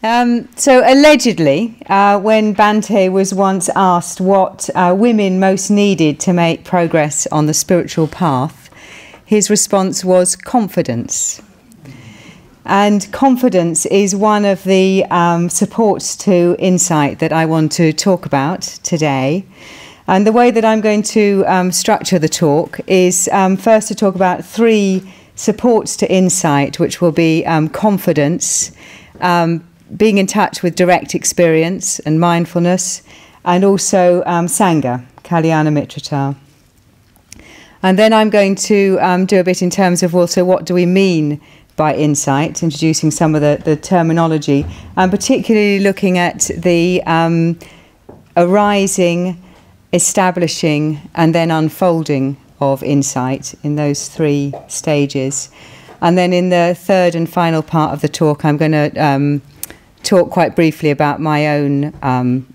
So allegedly, when Bhante was once asked what women most needed to make progress on the spiritual path, his response was confidence. And confidence is one of the supports to insight that I want to talk about today. And the way that I'm going to structure the talk is first to talk about 3 supports to insight, which will be confidence, being in touch with direct experience and mindfulness, and also Sangha, Kalyana Mitrata. And then I'm going to do a bit in terms of also what do we mean by insight, introducing some of the terminology, and particularly looking at the arising, establishing, and then unfolding of insight in those 3 stages. And then in the third and final part of the talk, I'm going to talk quite briefly about my own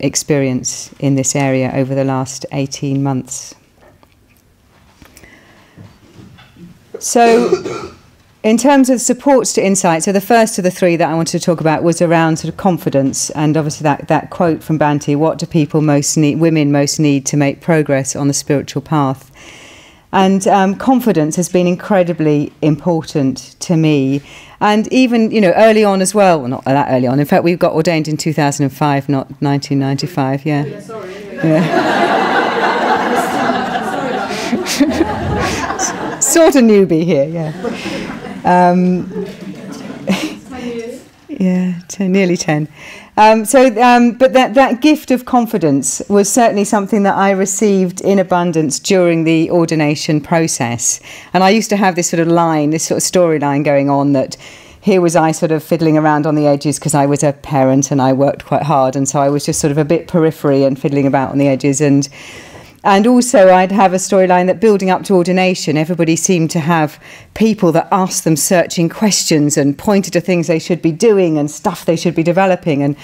experience in this area over the last 18 months. So, in terms of supports to insight, so the first of the 3 that I wanted to talk about was around sort of confidence, and obviously that quote from Bhante, what do people most need, women most need to make progress on the spiritual path? And confidence has been incredibly important to me. And even, you know, early on as well not that early on. In fact, we got ordained in 2005, not 1995, yeah. Yeah, sorry. Yeah. Sort of newbie here, yeah. 10 years. Yeah, nearly 10. But that gift of confidence was certainly something that I received in abundance during the ordination process. And I used to have this sort of line, this sort of storyline going on that here was I sort of fiddling around on the edges because I was a parent and I worked quite hard. And so I was just sort of a bit periphery and fiddling about on the edges. And also I'd have a storyline that building up to ordination, everybody seemed to have people that asked them searching questions and pointed to things they should be doing and stuff they should be developing. And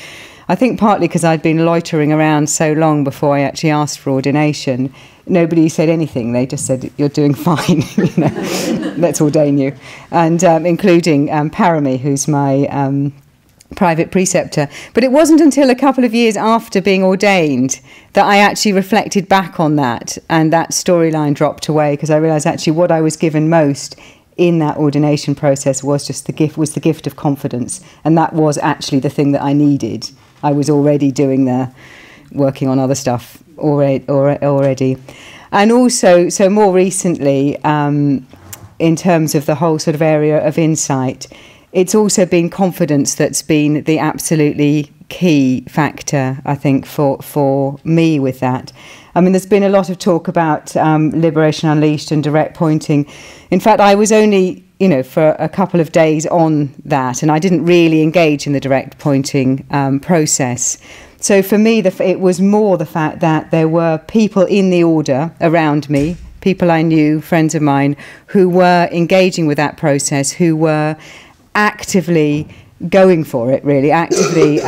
I think partly because I'd been loitering around so long before I actually asked for ordination, nobody said anything. They just said, you're doing fine, you know, let's ordain you. And including Parami, who's my private preceptor. But it wasn't until a couple of years after being ordained that I actually reflected back on that, and that storyline dropped away, because I realised actually what I was given most in that ordination process was just the gift of confidence, and that was actually the thing that I needed. I was already working on other stuff already. And also, so more recently, in terms of the whole sort of area of insight, it's also been confidence that's been the absolutely key factor, I think, for me with that. I mean, there's been a lot of talk about Liberation Unleashed and direct pointing. In fact, I was only, you know, for a couple of days on that, and I didn't really engage in the direct pointing process. So for me, it was more the fact that there were people in the order around me, people I knew, friends of mine, who were engaging with that process, who were actively going for it, really, actively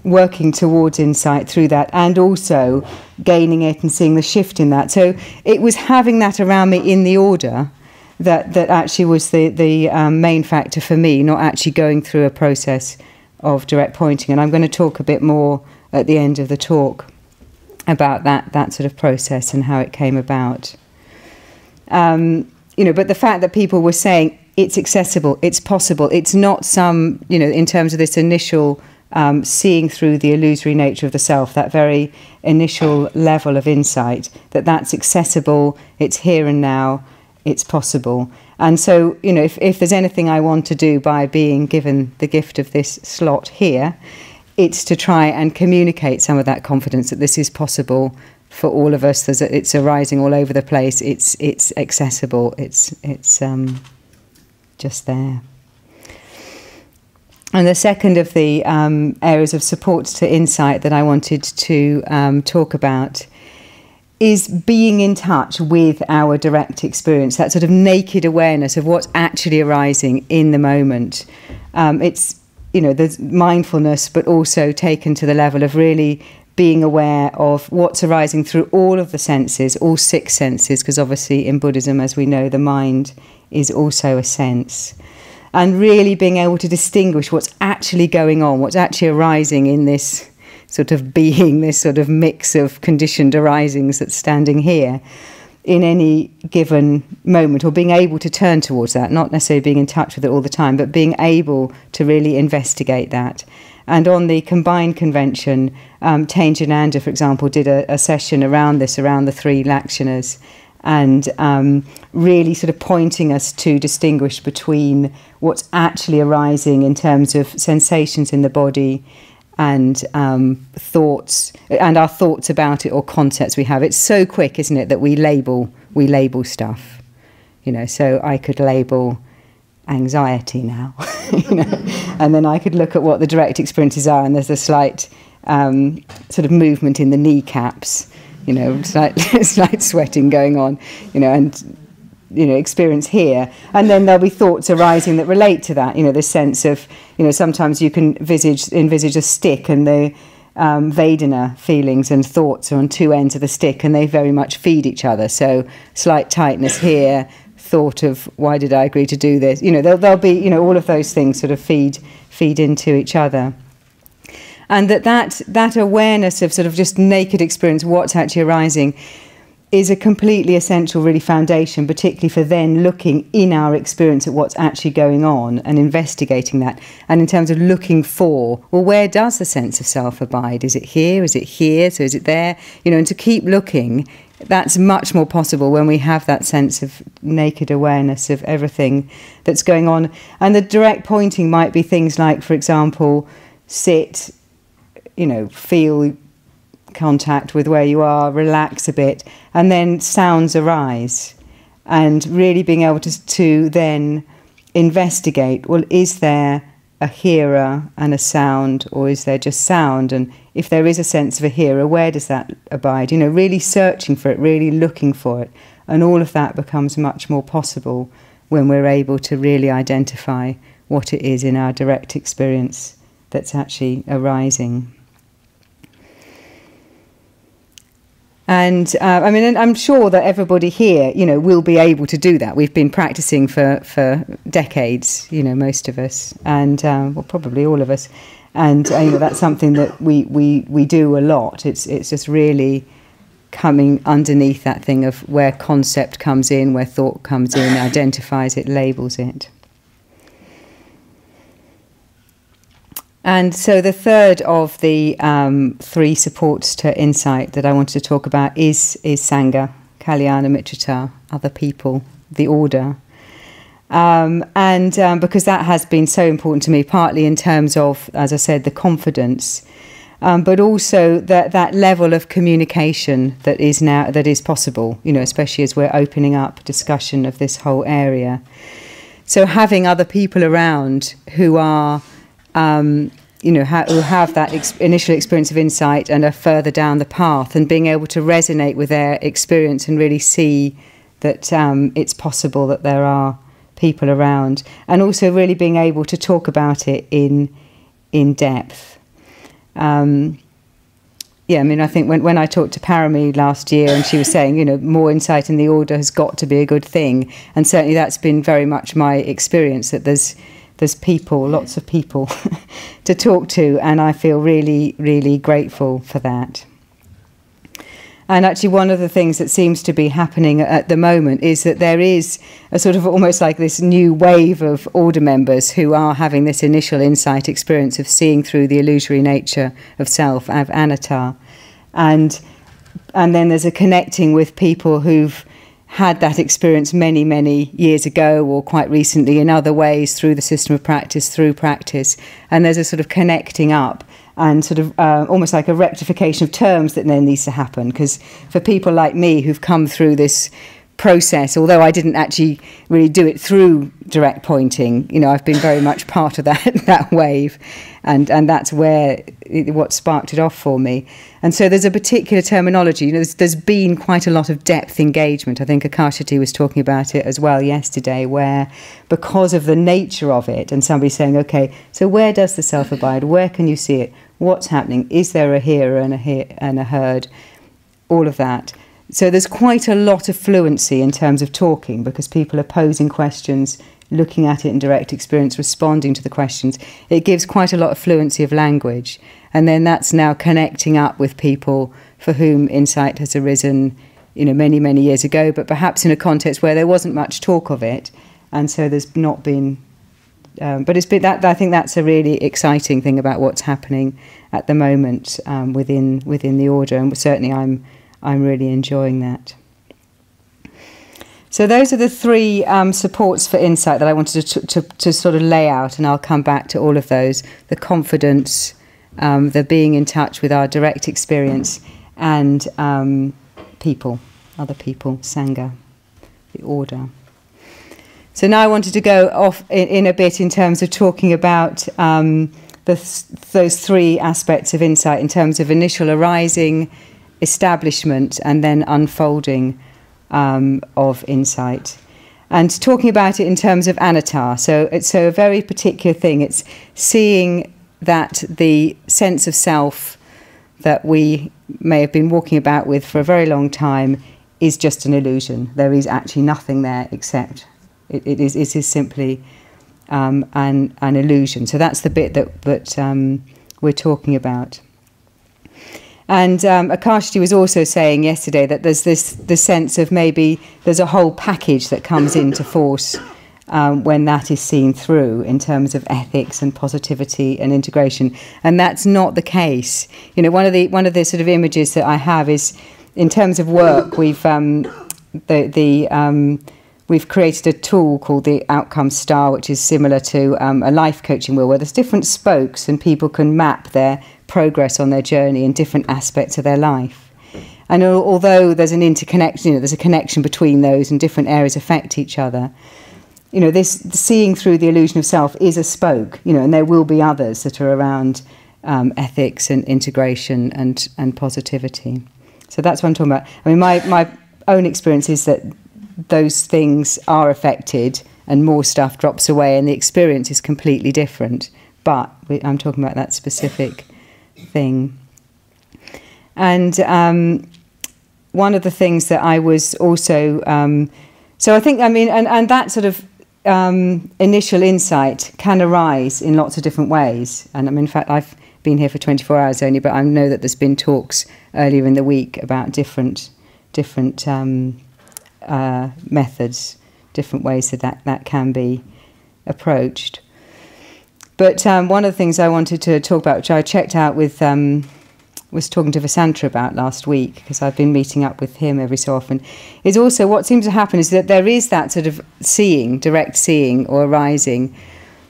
working towards insight through that, and also gaining it and seeing the shift in that. So it was having that around me in the order that actually was the main factor for me, not actually going through a process of direct pointing. And I'm going to talk a bit more at the end of the talk about that sort of process and how it came about. You know, but the fact that people were saying, it's accessible, it's possible, it's not some, you know, in terms of this initial seeing through the illusory nature of the self, that very initial level of insight, that's accessible, it's here and now, it's possible. And so, you know, if there's anything I want to do by being given the gift of this slot here, it's to try and communicate some of that confidence that this is possible for all of us. It's arising all over the place, it's accessible, it's just there. And the second of the areas of support to insight that I wanted to talk about is being in touch with our direct experience, that sort of naked awareness of what's actually arising in the moment. It's, you know, there's mindfulness, but also taken to the level of really being aware of what's arising through all of the senses, all 6 senses, because obviously in Buddhism, as we know, the mind is also a sense. and really being able to distinguish what's actually going on, what's actually arising in this sort of being, this sort of mix of conditioned arisings that's standing here in any given moment, or being able to turn towards that, not necessarily being in touch with it all the time, but being able to really investigate that. And on the combined convention, Tainjananda, for example, did a session around this, around the 3 lakshanas, and really sort of pointing us to distinguish between what's actually arising in terms of sensations in the body and thoughts, and our thoughts about it or concepts we have. It's so quick, isn't it, that we label stuff. You know, so I could label anxiety now, you know, and then I could look at what the direct experiences are, and there's a slight sort of movement in the kneecaps, you know, slight sweating going on, you know, and, you know, experience here. And then there'll be thoughts arising that relate to that, you know, this sense of, you know, sometimes you can envisage a stick, and the Vedana feelings and thoughts are on 2 ends of the stick, and they very much feed each other. So slight tightness here, thought of why did I agree to do this, you know, there'll be, you know, all of those things sort of feed into each other. And that awareness of sort of just naked experience, what's actually arising, is a completely essential, really, foundation, particularly for then looking in our experience at what's actually going on and investigating that. And in terms of looking for, well, where does the sense of self abide? Is it here? Is it here? So is it there? You know, and to keep looking, that's much more possible when we have that sense of naked awareness of everything that's going on. And the direct pointing might be things like, for example, sit, you know, feel contact with where you are, relax a bit, and then sounds arise, and really being able to then investigate, well, is there a hearer and a sound, or is there just sound? And if there is a sense of a hearer, where does that abide? You know, really searching for it, really looking for it, and all of that becomes much more possible when we're able to really identify what it is in our direct experience that's actually arising. And I mean, I'm sure that everybody here, you know, will be able to do that. We've been practicing for decades, you know, most of us, and well, probably all of us. And you know, that's something that we do a lot. It's just really coming underneath that thing of where concept comes in, where thought comes in, identifies it, labels it. And so the third of the 3 supports to insight that I wanted to talk about is Sangha, Kalyana Mitrata, other people, the order. Because that has been so important to me, partly in terms of, as I said, the confidence, but also that level of communication that is possible, you know, especially as we're opening up discussion of this whole area. So having other people around who are you know, who have that initial experience of insight and are further down the path, and being able to resonate with their experience and really see that it's possible that there are people around, and also really being able to talk about it in depth. Yeah, I mean, I think when I talked to Parami last year, and she was saying, you know, more insight in the order has got to be a good thing, and certainly that's been very much my experience, that there's people, lots of people to talk to, and I feel really, really grateful for that. And actually one of the things that seems to be happening at the moment is that there is a sort of almost like this new wave of order members who are having this initial insight experience of seeing through the illusory nature of self, of anatta. And then there's a connecting with people who've had that experience many, many years ago, or quite recently in other ways, through the system of practice, through practice. And there's a sort of connecting up and sort of almost like a rectification of terms that then needs to happen. Because for people like me who've come through this process, although I didn't actually really do it through direct pointing, you know, I've been very much part of that wave, and that's what sparked it off for me. And so there's a particular terminology, you know, there's been quite a lot of depth engagement. I think Akashati was talking about it as well yesterday, where because of the nature of it, and somebody saying, okay, so where does the self abide? Where can you see it? What's happening? Is there a hearer and a heard? All of that. So there's quite a lot of fluency in terms of talking, because people are posing questions, looking at it in direct experience, responding to the questions, it gives quite a lot of fluency of language. And then that's now connecting up with people for whom insight has arisen, many, many years ago, but perhaps in a context where there wasn't much talk of it. And so there's not been... but it's been that. I think that's a really exciting thing about what's happening at the moment within the order, and certainly I'm really enjoying that. So those are the three supports for insight that I wanted to sort of lay out, and I'll come back to all of those: the confidence, the being in touch with our direct experience, and other people, Sangha, the order. So now I wanted to go off in a bit in terms of talking about those three aspects of insight in terms of initial arising, establishment, and then unfolding of insight. And talking about it in terms of anatta. So it's a very particular thing. It's seeing that the sense of self that we may have been walking about with for a very long time is just an illusion. There is actually nothing there except... It is simply an illusion. So that's the bit that we're talking about. And Akashti was also saying yesterday that there's the sense of maybe there's a whole package that comes into force when that is seen through in terms of ethics and positivity and integration. And that's not the case. One of the sort of images that I have is in terms of work. We've created a tool called the Outcome Star, which is similar to a life coaching wheel, where there's different spokes and people can map their progress on their journey in different aspects of their life. And although there's an interconnection, there's a connection between those and different areas affect each other, this seeing through the illusion of self is a spoke, and there will be others that are around ethics and integration and positivity. So that's what I'm talking about. I mean, my own experience is that those things are affected and more stuff drops away and the experience is completely different. But I'm talking about that specific thing. And one of the things that I was also... so I think, and that sort of initial insight can arise in lots of different ways. And in fact, I've been here for 24 hours only, but I know that there's been talks earlier in the week about different methods, different ways that can be approached. But one of the things I wanted to talk about, which I checked out with, was talking to Vasantra about last week, because I've been meeting up with him every so often, is also what seems to happen is that there is that sort of seeing, direct seeing or arising,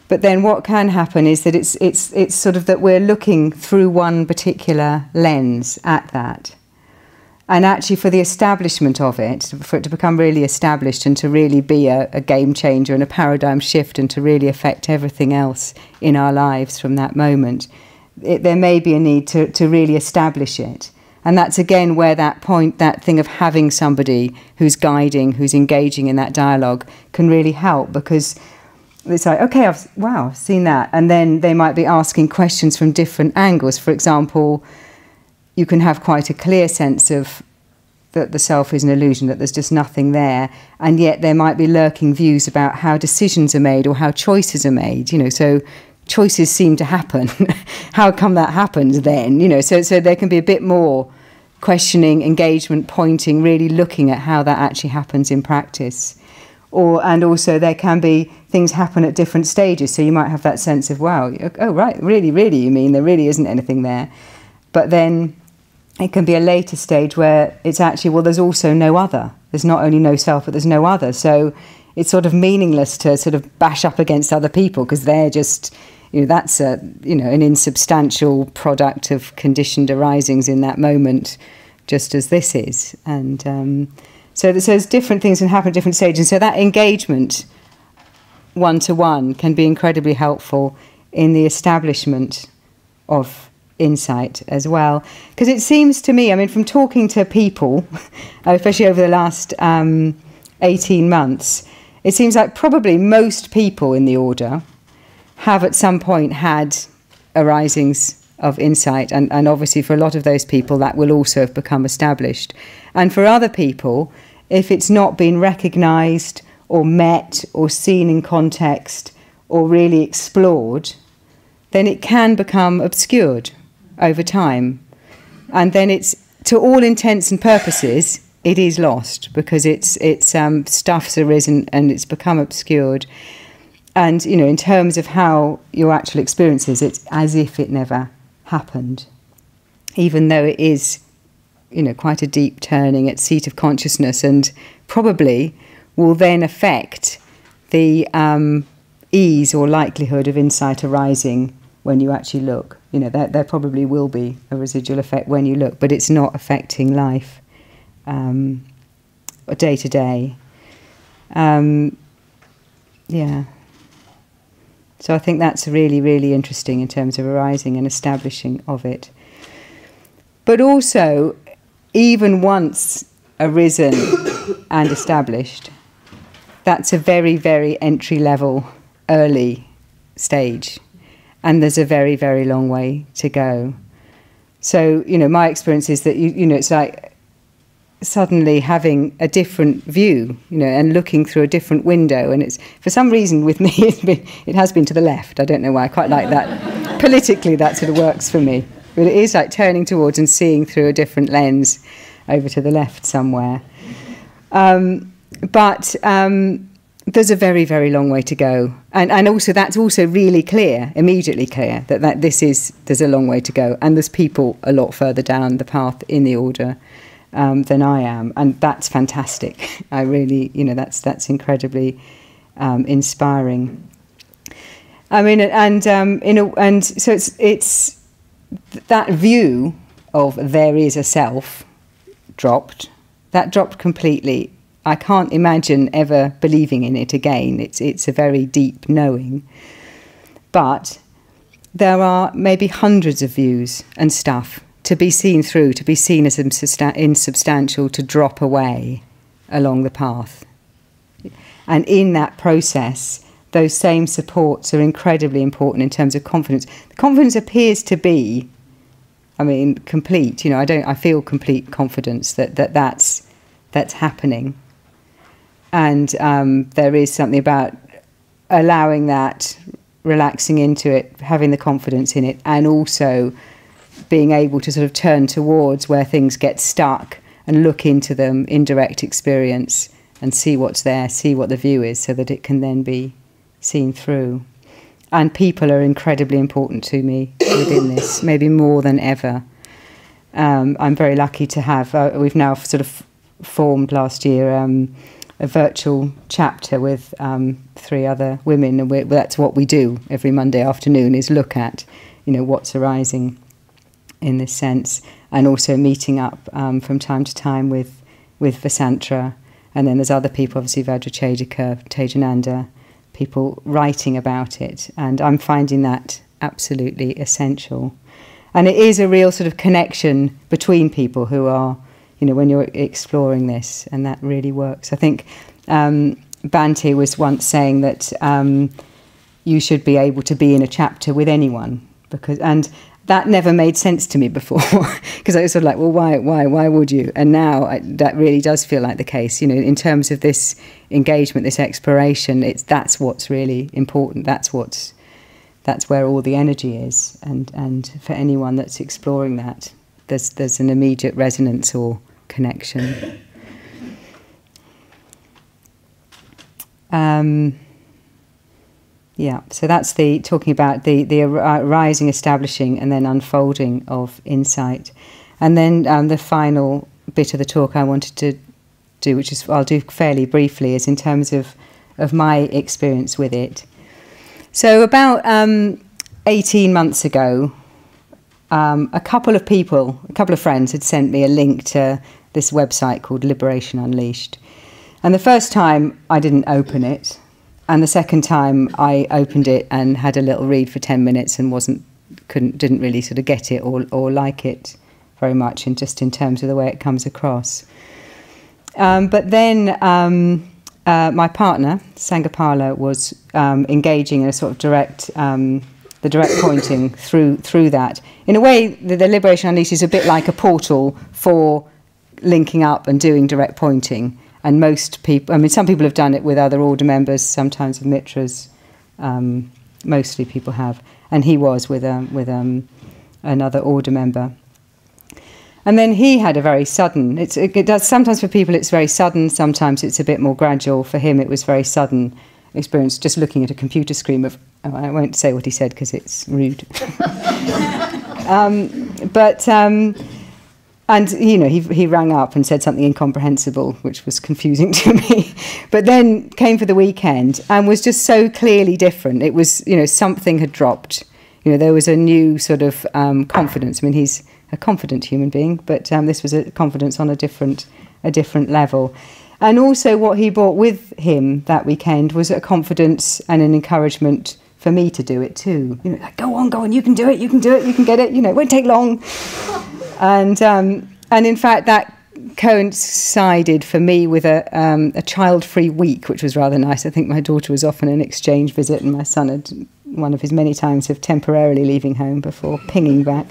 but then what can happen is that it's sort of that we're looking through one particular lens at that. And actually for the establishment of it, for it to become really established and to really be a game changer and a paradigm shift and to really affect everything else in our lives from that moment, there may be a need to really establish it. And that's again where that thing of having somebody who's guiding, who's engaging in that dialogue can really help, because it's like, okay, I've seen that. And then they might be asking questions from different angles. For example, you can have quite a clear sense of that the self is an illusion, that there's just nothing there, and yet there might be lurking views about how decisions are made or how choices are made, so choices seem to happen. How come that happens then? So there can be a bit more questioning, engagement, pointing, really looking at how that actually happens in practice. And also there can be things happen at different stages, so you might have that sense of, wow, oh right, really, you mean there really isn't anything there. But then it can be a later stage where it's actually, well, there's also no other. There's not only no self, but there's no other. So it's sort of meaningless to sort of bash up against other people, because they're just, that's an insubstantial product of conditioned arisings in that moment, just as this is. And so there's different things can happen at different stages. So that engagement, one-to-one, can be incredibly helpful in the establishment of insight as well, because it seems to me, from talking to people, especially over the last 18 months, it seems like probably most people in the order have at some point had arisings of insight, and obviously for a lot of those people that will also have become established. And for other people, if it's not been recognised or met or seen in context or really explored, then it can become obscured over time. And then it's, to all intents and purposes, it is lost, because it's stuff's arisen and it's become obscured. And, you know, in terms of how your actual experience is, it's as if it never happened, even though it is, you know, quite a deep turning at seat of consciousness, and probably will then affect the ease or likelihood of insight arising when you actually look. You know, there probably will be a residual effect when you look, but it's not affecting life day to day. Yeah. So I think that's really, really interesting in terms of arising and establishing of it. But also, even once arisen and established, that's a very, very entry-level, early stage. And there's a very, very long way to go. So, you know, my experience is that, you know, it's like suddenly having a different view, you know, and looking through a different window. And it's, for some reason with me, it has been to the left. I don't know why. I quite like that. Politically, that sort of works for me. But it is like turning towards and seeing through a different lens over to the left somewhere. But there's a very, very long way to go. And also, that's also really clear, immediately clear, that there's a long way to go. And there's people a lot further down the path in the order than I am. And that's fantastic. I really, you know, that's incredibly inspiring. I mean, and so it's that view of there is a self dropped. That dropped completely. I can't imagine ever believing in it again. It's a very deep knowing. But there are maybe hundreds of views and stuff to be seen through, to be seen as insubstantial, to drop away along the path. And in that process, those same supports are incredibly important in terms of confidence. The confidence appears to be, I mean, complete. You know, I feel complete confidence that's happening. And there is something about allowing that, relaxing into it, having the confidence in it, and also being able to sort of turn towards where things get stuck and look into them in direct experience and see what's there, see what the view is, so that it can then be seen through. And people are incredibly important to me within this, maybe more than ever. I'm very lucky to have, we've now sort of formed last year a virtual chapter with 3 other women, and that's what we do every Monday afternoon, is look at, you know, what's arising in this sense, and also meeting up from time to time with Vasantra, and then there's other people, obviously Vajrachedika, Tejananda, people writing about it, and I'm finding that absolutely essential. And it is a real sort of connection between people who are, you know, when you're exploring this, and that really works. I think Bhante was once saying that you should be able to be in a chapter with anyone, and that never made sense to me before, because I was sort of like, well, why would you? And now that really does feel like the case, you know, in terms of this engagement, this exploration. That's what's really important. That's where all the energy is, and for anyone that's exploring that, there's an immediate resonance or connection. Yeah, so that's talking about the arising, establishing, and then unfolding of insight. And then the final bit of the talk I wanted to do, which is I'll do fairly briefly, is in terms of my experience with it. So about 18 months ago, a couple of friends had sent me a link to this website called Liberation Unleashed. And the first time I didn't open it, and the second time I opened it and had a little read for 10 minutes and didn't really sort of get it or like it very much, and just in terms of the way it comes across. But then my partner, Sangapala, was engaging in a sort of direct pointing through that. In a way, the Liberation Unleashed is a bit like a portal for linking up and doing direct pointing. And most people, I mean, some people have done it with other order members, sometimes with mitras. Mostly people have, and he was with another order member. And then he had a very sudden. It does sometimes for people. It's very sudden. Sometimes it's a bit more gradual. For him, it was very sudden experience. Just looking at a computer screen of. Oh, I won't say what he said because it's rude. And, you know, he rang up and said something incomprehensible, which was confusing to me. But then came for the weekend and was just so clearly different. It was, you know, something had dropped. You know, there was a new sort of confidence. I mean, he's a confident human being, but this was a confidence on a different level. And also what he brought with him that weekend was a confidence and an encouragement for me to do it too. You know, like, go on, you can do it, you can get it, you know, it won't take long. And in fact, that coincided for me with a child-free week, which was rather nice. I think my daughter was off on an exchange visit, and my son had one of his many times of temporarily leaving home before pinging back.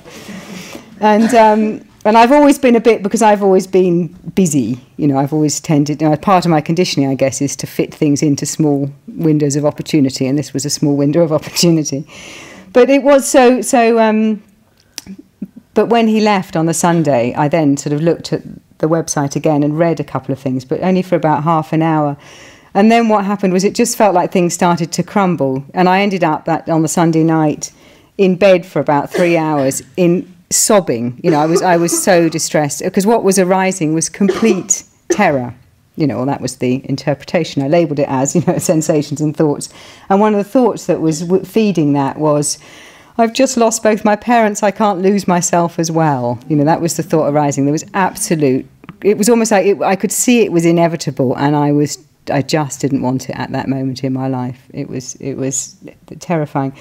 And I've always been a bit, because I've always been busy. You know, I've always tended. You know, part of my conditioning, I guess, is to fit things into small windows of opportunity, and this was a small window of opportunity. But it was so. But when he left on the Sunday, I then sort of looked at the website again and read a couple of things, but only for about half an hour. And then what happened was it just felt like things started to crumble. And I ended up on the Sunday night in bed for about 3 hours in sobbing. You know, I was so distressed because what was arising was complete terror. You know, well, that was the interpretation. I labelled it as, you know, sensations and thoughts. And one of the thoughts that was feeding that was, I've just lost both my parents, I can't lose myself as well. You know, that was the thought arising. There was absolute, it was almost like I could see it was inevitable, and I just didn't want it at that moment in my life. It was terrifying.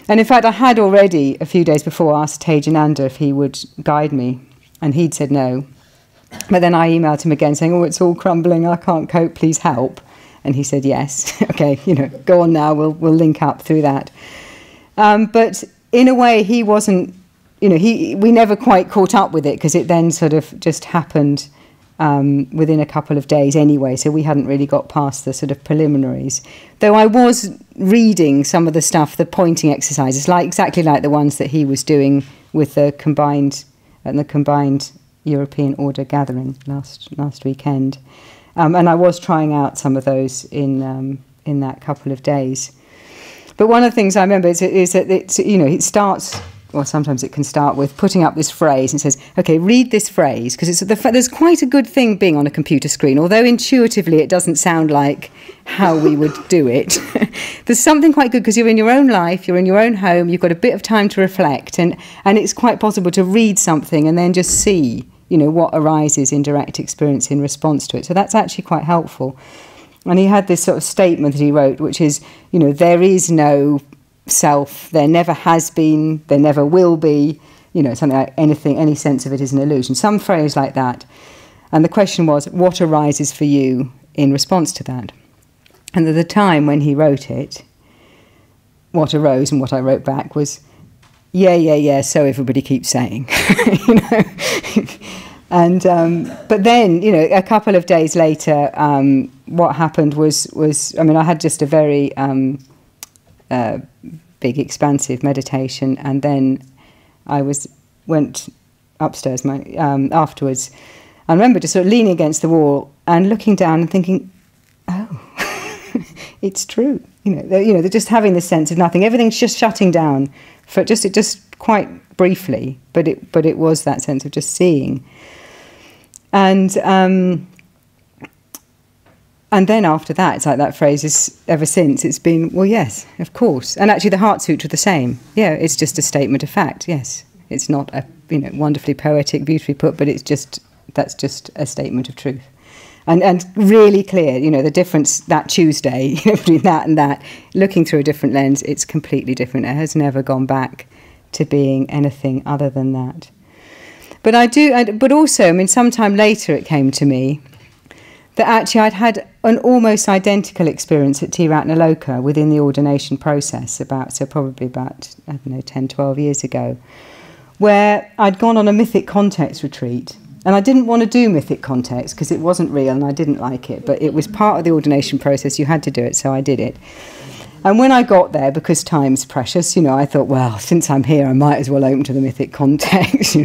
And in fact, I had already, a few days before, asked Tejananda if he would guide me, and he'd said no. But then I emailed him again saying, oh, it's all crumbling, I can't cope, please help. And he said, yes, okay, you know, go on now, we'll link up through that. But in a way, he wasn't, you know, we never quite caught up with it because it then sort of just happened within a couple of days anyway, so we hadn't really got past the sort of preliminaries. Though I was reading some of the stuff, the pointing exercises, exactly like the ones that he was doing with the combined European Order gathering last weekend. And I was trying out some of those in that couple of days. But one of the things I remember is that it starts, or sometimes it can start with putting up this phrase and says, okay, read this phrase, because there's quite a good thing being on a computer screen, although intuitively it doesn't sound like how we would do it. There's something quite good because you're in your own life, you're in your own home, you've got a bit of time to reflect, and it's quite possible to read something and then just see, you know, what arises in direct experience in response to it. So that's actually quite helpful. And he had this sort of statement that he wrote, which is, you know, there is no self, there never has been, there never will be, you know, something like any sense of it is an illusion. Some phrase like that. And the question was, what arises for you in response to that? And at the time when he wrote it, what arose and what I wrote back was, yeah, so everybody keeps saying, you know. And but then, you know, a couple of days later, what happened was I mean, I had just a very big, expansive meditation, and then I went upstairs afterwards. I remember just sort of leaning against the wall and looking down and thinking, oh, it's true. You know, they're just having this sense of nothing. Everything's just shutting down for just quite briefly, but it was that sense of just seeing. And then after that, it's like that phrase is, ever since, it's been, well, yes, of course. And actually the Heart Sutra, the same. Yeah, it's just a statement of fact, yes. It's not a, you know, wonderfully poetic, beautifully put, but that's just a statement of truth. And really clear, you know, the difference that Tuesday, you know, between that and that, looking through a different lens, it's completely different. It has never gone back to being anything other than that. But but also, I mean, sometime later it came to me that actually I'd had an almost identical experience at Triratna within the ordination process, probably about, I don't know, 10, 12 years ago, where I'd gone on a mythic context retreat, And I didn't want to do mythic context because it wasn't real and I didn't like it, but it was part of the ordination process. You had to do it, so I did it. And when I got there, because time's precious, I thought, well, since I'm here, I might as well open to the mythic context,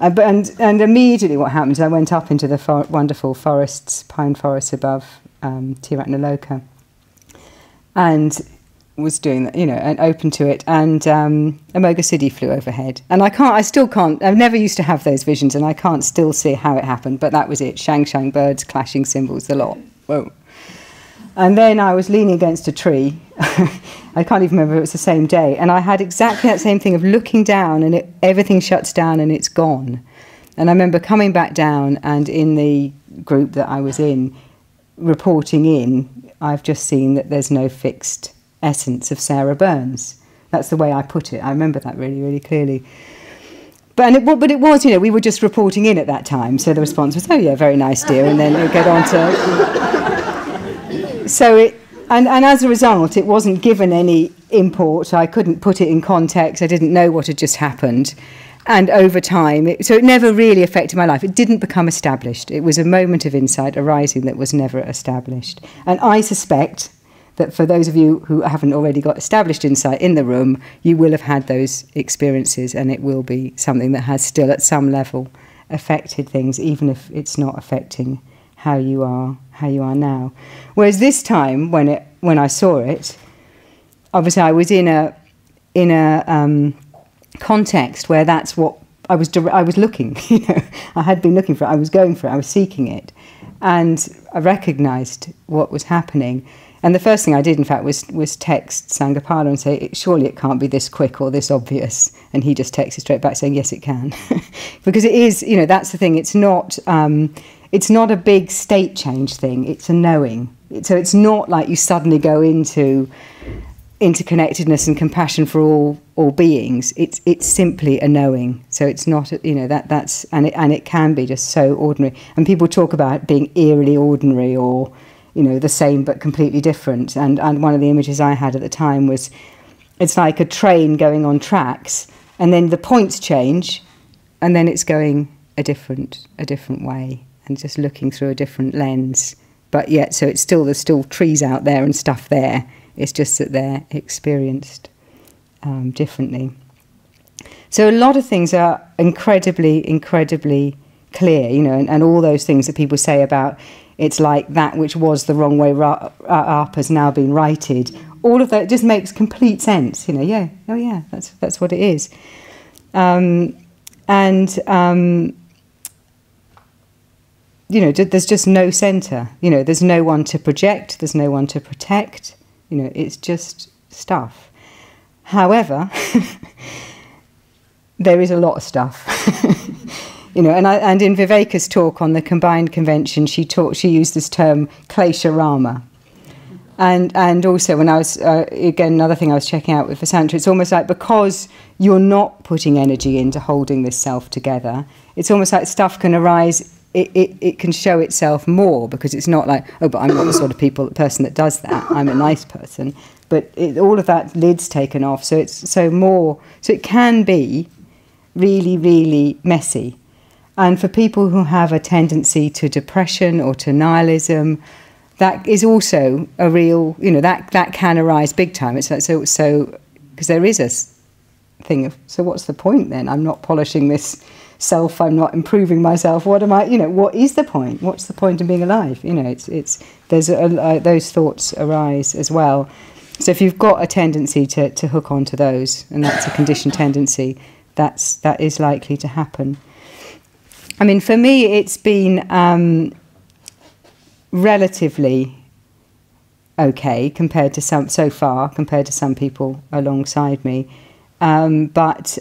And immediately what happened is I went up into the wonderful forests, pine forests above Triratna Loka, and was doing that, and open to it, and a Moga Siddhi flew overhead. And I still can't, I've never used to have those visions, and I can't still see how it happened, but that was it. Shang shang, birds, clashing cymbals, the lot. Whoa. And then I was leaning against a tree. I can't even remember if it was the same day. And I had exactly that same thing of looking down and everything shuts down and it's gone. And I remember coming back down and in the group that I was in, reporting in, I've just seen that there's no fixed essence of Sarah Burns. That's the way I put it. I remember that really, really clearly. But it was, we were just reporting in at that time. So the response was, oh yeah, very nice, dear. And then we'll get on to... So and as a result, it wasn't given any import. I couldn't put it in context. I didn't know what had just happened. And over time, so it never really affected my life. It didn't become established. It was a moment of insight arising that was never established. And I suspect that for those of you who haven't already got established insight in the room, you will have had those experiences, and it will be something that has still at some level affected things, even if it's not affecting how you are now. Whereas this time, when I saw it, obviously I was in a context where that's what I was looking. I had been looking for it. I was going for it. I was seeking it, and I recognised what was happening. And the first thing I did, in fact, was text Sangapala and say, surely it can't be this quick or this obvious. And he just texted straight back saying, yes, it can, because it is. That's the thing. It's not a big state change thing. It's a knowing. So it's not like you suddenly go into interconnectedness and compassion for all beings. It's simply a knowing. So it's not, that's and it can be just so ordinary. And people talk about being eerily ordinary or, the same but completely different. And one of the images I had at the time was, it's like a train going on tracks, and then the points change, and then it's going a different way. And just looking through a different lens, but yet, so there's still trees out there and stuff there. It's just that they're experienced differently. So a lot of things are incredibly, incredibly clear, and all those things that people say about it's like that which was the wrong way up has now been righted. All of that just makes complete sense. That's what it is. There's just no centre. There's no one to project. There's no one to protect. It's just stuff. However, there is a lot of stuff. And in Viveka's talk on the combined convention, she used this term klesha rama. And also when I was, again, another thing I was checking out with Vasantra, it's almost like because you're not putting energy into holding this self together, it's almost like stuff can arise. It can show itself more, because it's not like, oh, but I'm not the sort of person that does that. I'm a nice person. But all of that lid's taken off. So it can be really, really messy. And for people who have a tendency to depression or to nihilism, that is also a real, that can arise big time. It's like, so because there is a thing of, so what's the point then? I'm not polishing this self, I'm not improving myself, what am I, what is the point? What's the point of being alive? There's those thoughts arise as well. So if you've got a tendency to hook onto those, and that's a conditioned tendency, that is likely to happen. I mean, for me, it's been relatively okay compared to some people alongside me, but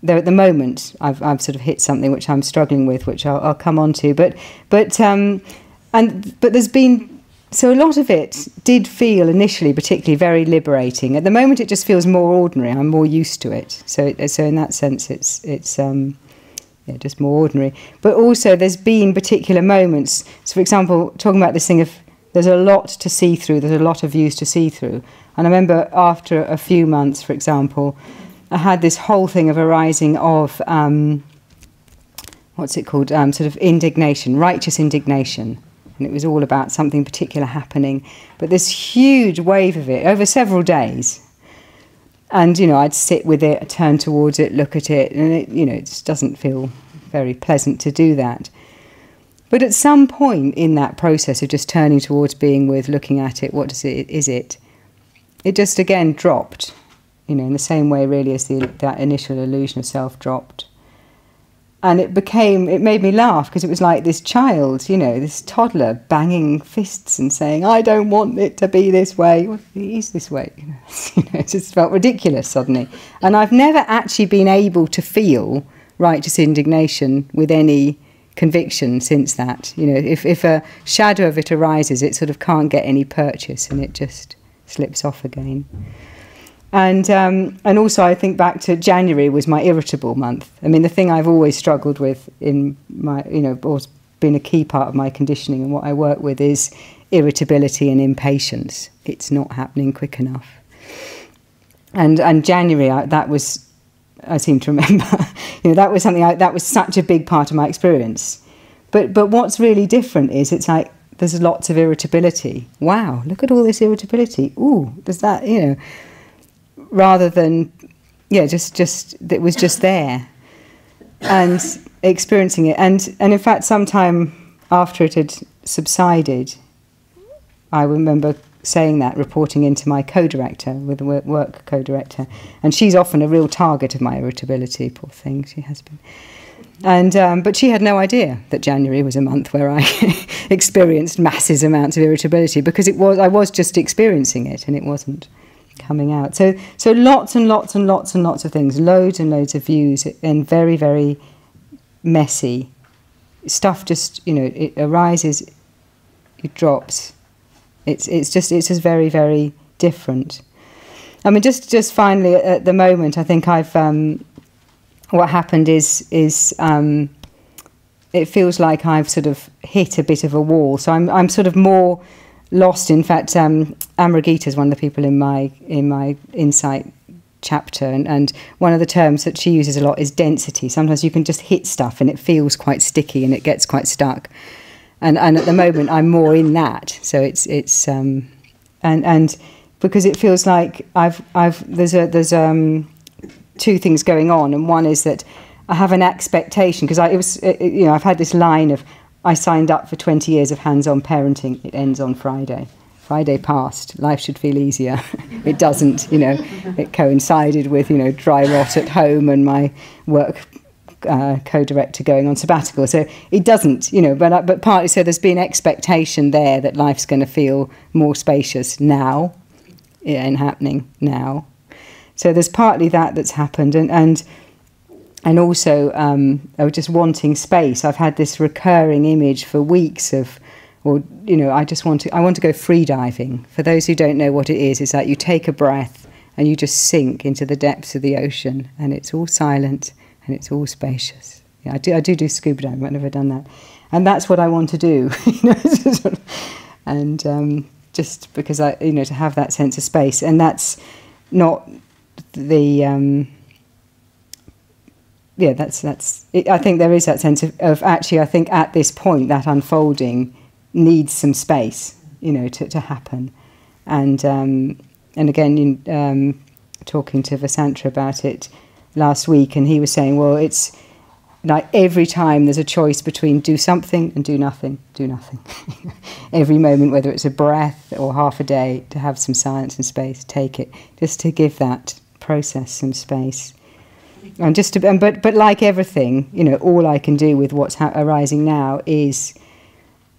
though at the moment I've sort of hit something which I'm struggling with, which I'll come on to. But there's been, so a lot of it did feel initially particularly very liberating. At the moment, it just feels more ordinary. I'm more used to it. So in that sense, it's just more ordinary. But also, there's been particular moments. So, for example, talking about this thing of there's a lot to see through. There's a lot of views to see through. And I remember after a few months, for example, I had this whole thing of arising of what's it called, sort of indignation, righteous indignation. And it was all about something particular happening. But this huge wave of it over several days. And, you know, I'd sit with it, turn towards it, look at it, and it, you know, it just doesn't feel very pleasant to do that. But at some point in that process of just turning towards being with, looking at it, what is it? It just again dropped, you know, in the same way really as that initial illusion of self dropped. And it made me laugh because it was like this child, you know, this toddler banging fists and saying, I don't want it to be this way. Well, it is this way. You know, it just felt ridiculous suddenly. And I've never actually been able to feel righteous indignation with any conviction since that. You know, if a shadow of it arises, it sort of can't get any purchase and it just slips off again. And also I think back to January was my irritable month. I mean, the thing I've always struggled with in my, you know, always been a key part of my conditioning and what I work with is irritability and impatience. It's not happening quick enough. And January, that was, I seem to remember, you know, that was something, that was such a big part of my experience. But what's really different is it's like, there's lots of irritability. Wow, look at all this irritability. Ooh, there's that, you know, rather than, yeah, just it was just there. And experiencing it. And in fact, sometime after it had subsided, I remember saying that, reporting into my co-director, with the work co-director. And she's often a real target of my irritability, poor thing, she has been. And but she had no idea that January was a month where I experienced massive amounts of irritability, because I was just experiencing it and it wasn't coming out. So lots and lots and lots and lots of things, loads and loads of views, and very, very messy stuff. Just, you know, it arises, it drops. It's just very, very different. I mean, just finally at the moment, I think I've what happened is it feels like I've sort of hit a bit of a wall. So I'm sort of more lost. In fact, Karunagita is one of the people in my insight chapter, and one of the terms that she uses a lot is density. Sometimes you can just hit stuff and it feels quite sticky and it gets quite stuck. And at the moment I'm more in that. So it's and because it feels like there's two things going on, and one is that I have an expectation, because I've had this line of, I signed up for 20 years of hands-on parenting. It ends on Friday. Friday passed. Life should feel easier. It doesn't, you know. It coincided with, you know, dry rot at home and my work co-director going on sabbatical. So it doesn't, you know, but partly so there's been expectation there that life's going to feel more spacious now, yeah, and happening now. So there's partly that's happened, and also I was just wanting space. I've had this recurring image for weeks of, or you know, I want to go free diving. For those who don't know what it is, it's like you take a breath and you just sink into the depths of the ocean, and it's all silent and it's all spacious. Yeah, I do scuba diving. I've never done that, and that's what I want to do. You know, and just because to have that sense of space, and that's not the that's it. I think there is that sense of actually, I think at this point that unfolding needs some space, you know, to happen. And again, talking to Vasantra about it last week, and he was saying, well, it's like every time there's a choice between do something and do nothing, do nothing. Every moment, whether it's a breath or half a day, to have some silence and space, take it, just to give that process some space. And just to, but like everything, you know, all I can do with what's arising now is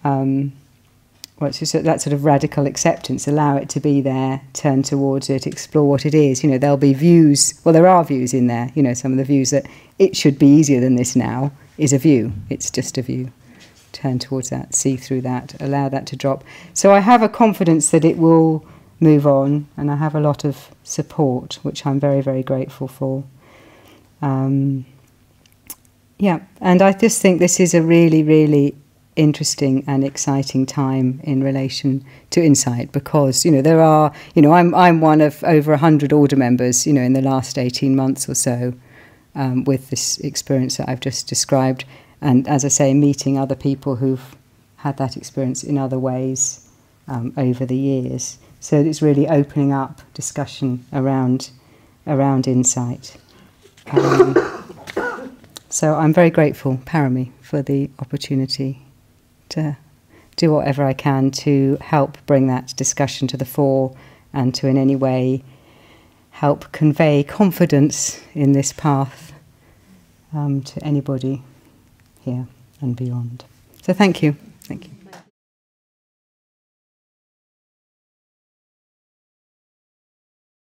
just that sort of radical acceptance. Allow it to be there, turn towards it, explore what it is. You know, there'll be views. Well, there are views in there. You know, some of the views that it should be easier than this now is a view. It's just a view. Turn towards that, see through that, allow that to drop. So I have a confidence that it will move on, and I have a lot of support, which I'm very, very grateful for. Yeah, and I just think this is a really, really interesting and exciting time in relation to insight, because, you know, there are, you know, I'm one of over 100 order members, you know, in the last 18 months or so, with this experience that I've just described. and as I say, meeting other people who've had that experience in other ways over the years. So it's really opening up discussion around insight. So I'm very grateful, Parami, for the opportunity to do whatever I can to help bring that discussion to the fore and to in any way help convey confidence in this path to anybody here and beyond. So thank you. Thank you.